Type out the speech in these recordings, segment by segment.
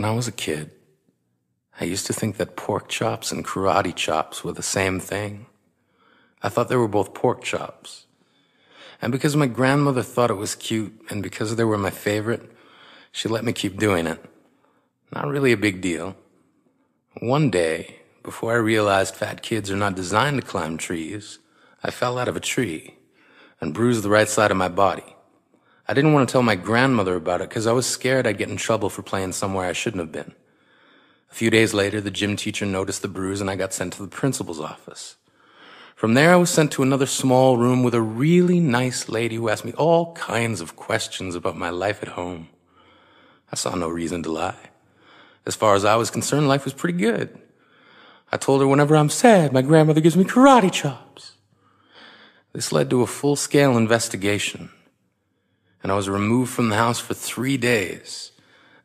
When I was a kid, I used to think that pork chops and karate chops were the same thing. I thought they were both pork chops. And because my grandmother thought it was cute, and because they were my favorite, she let me keep doing it. Not really a big deal. One day, before I realized fat kids are not designed to climb trees, I fell out of a tree and bruised the right side of my body. I didn't want to tell my grandmother about it because I was scared I'd get in trouble for playing somewhere I shouldn't have been. A few days later, the gym teacher noticed the bruise and I got sent to the principal's office. From there, I was sent to another small room with a really nice lady who asked me all kinds of questions about my life at home. I saw no reason to lie. As far as I was concerned, life was pretty good. I told her whenever I'm sad, my grandmother gives me karate chops. This led to a full-scale investigation, and I was removed from the house for 3 days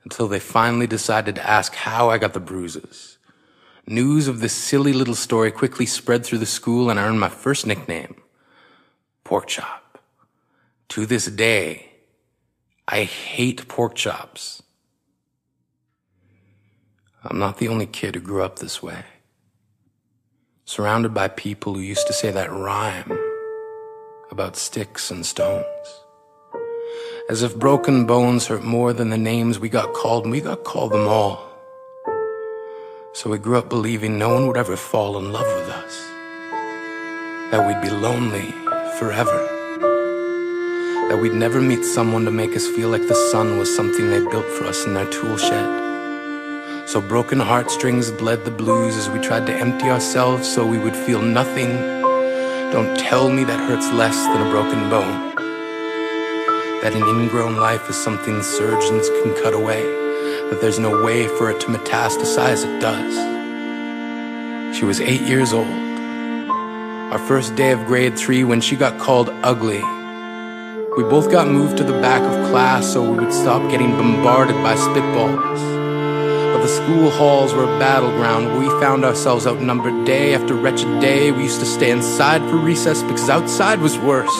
until they finally decided to ask how I got the bruises. News of this silly little story quickly spread through the school, and I earned my first nickname, Pork Chop. To this day, I hate pork chops. I'm not the only kid who grew up this way, surrounded by people who used to say that rhyme about sticks and stones. As if broken bones hurt more than the names we got called, and we got called them all. So we grew up believing no one would ever fall in love with us, that we'd be lonely forever, that we'd never meet someone to make us feel like the sun was something they built for us in their tool shed. So broken heartstrings bled the blues as we tried to empty ourselves so we would feel nothing. Don't tell me that hurts less than a broken bone. That an ingrown life is something surgeons can cut away, that there's no way for it to metastasize, it does. She was 8 years old. Our first day of grade 3 when she got called ugly. We both got moved to the back of class so we would stop getting bombarded by spitballs. But the school halls were a battleground where we found ourselves outnumbered day after wretched day. We used to stay inside for recess because outside was worse.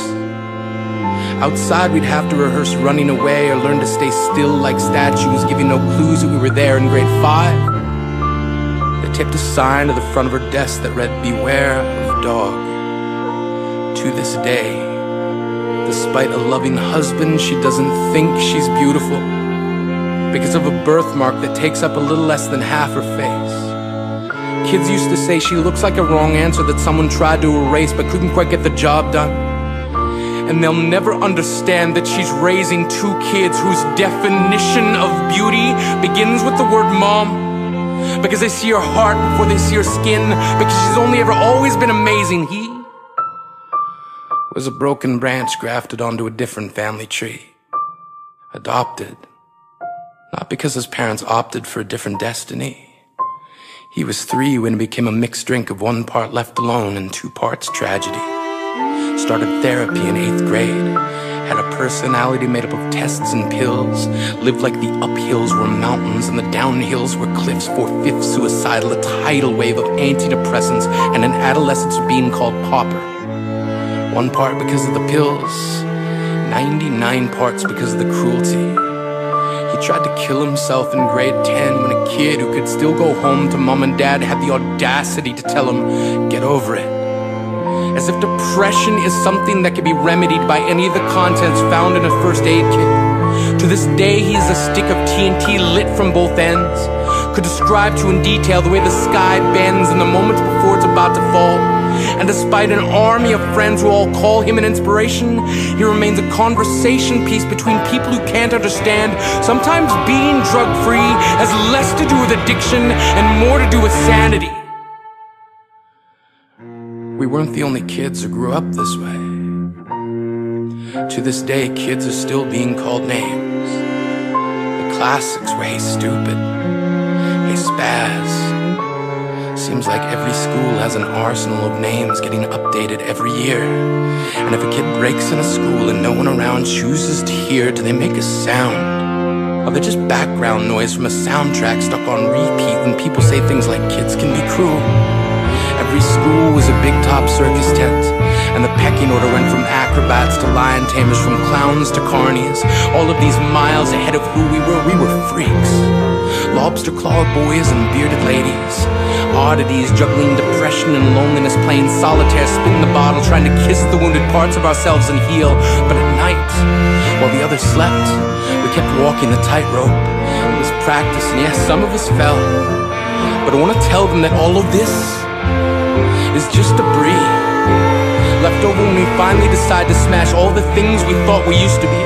Outside we'd have to rehearse running away or learn to stay still like statues, giving no clues that we were there in grade 5. They taped a sign to the front of her desk that read, "Beware of dog." To this day, despite a loving husband, she doesn't think she's beautiful because of a birthmark that takes up a little less than half her face. Kids used to say she looks like a wrong answer that someone tried to erase but couldn't quite get the job done. And they'll never understand that she's raising 2 kids whose definition of beauty begins with the word mom. Because they see her heart before they see her skin. Because she's only ever always been amazing. He was a broken branch grafted onto a different family tree. Adopted. Not because his parents opted for a different destiny. He was 3 when it became a mixed drink of 1 part left alone and 2 parts tragedy. Started therapy in 8th grade, had a personality made up of tests and pills, lived like the uphills were mountains and the downhills were cliffs, 4/5 suicidal, a tidal wave of antidepressants, and an adolescence being called pauper. 1 part because of the pills, 99 parts because of the cruelty. He tried to kill himself in grade 10 when a kid who could still go home to mom and dad had the audacity to tell him, "Get over it." As if depression is something that can be remedied by any of the contents found in a first aid kit. To this day, he's a stick of TNT lit from both ends. Could describe to in detail the way the sky bends in the moments before it's about to fall. And despite an army of friends who all call him an inspiration, he remains a conversation piece between people who can't understand. Sometimes being drug-free has less to do with addiction and more to do with sanity. We weren't the only kids who grew up this way. To this day, kids are still being called names. The classics were "Hey stupid," "Hey spaz." Seems like every school has an arsenal of names getting updated every year. And if a kid breaks in a school and no one around chooses to hear, do they make a sound? Or they're just background noise from a soundtrack stuck on repeat when people say things like kids can be cruel? Every school was a big top circus tent, and the pecking order went from acrobats to lion tamers, from clowns to carnies. All of these miles ahead of who we were freaks. Lobster-clawed boys and bearded ladies, oddities juggling depression and loneliness, playing solitaire, spin the bottle, trying to kiss the wounded parts of ourselves and heal. But at night, while the others slept, we kept walking the tightrope. It was practice, and yes, some of us fell. But I want to tell them that all of this is just debris left over when we finally decide to smash all the things we thought we used to be.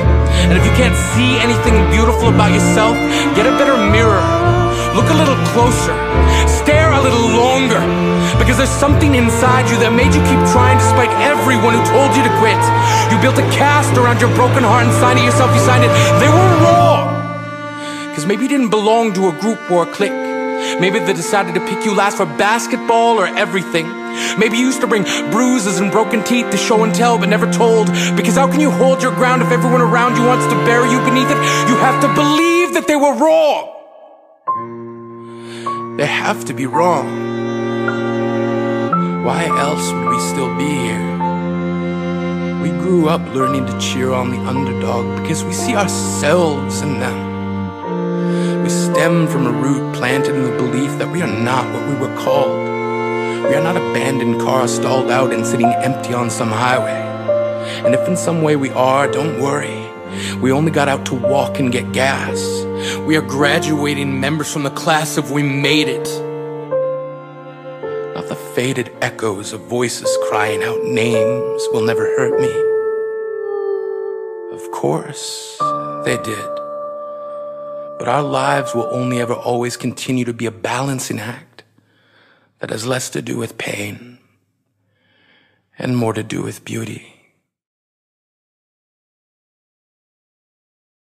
And if you can't see anything beautiful about yourself, get a better mirror. Look a little closer. Stare a little longer. Because there's something inside you that made you keep trying despite everyone who told you to quit. You built a cast around your broken heart and signed it yourself. You signed it. They were wrong. Because maybe you didn't belong to a group or a clique. Maybe they decided to pick you last for basketball or everything. Maybe you used to bring bruises and broken teeth to show and tell but never told. Because how can you hold your ground if everyone around you wants to bury you beneath it? You have to believe that they were wrong. They have to be wrong. Why else would we still be here? We grew up learning to cheer on the underdog because we see ourselves in them. We stem from a root planted in the belief that we are not what we were called. We are not abandoned cars stalled out and sitting empty on some highway. And if in some way we are, don't worry. We only got out to walk and get gas. We are graduating members from the class of we made it. Not the faded echoes of voices crying out names will never hurt me. Of course, they did. But our lives will only ever always continue to be a balancing act that has less to do with pain and more to do with beauty.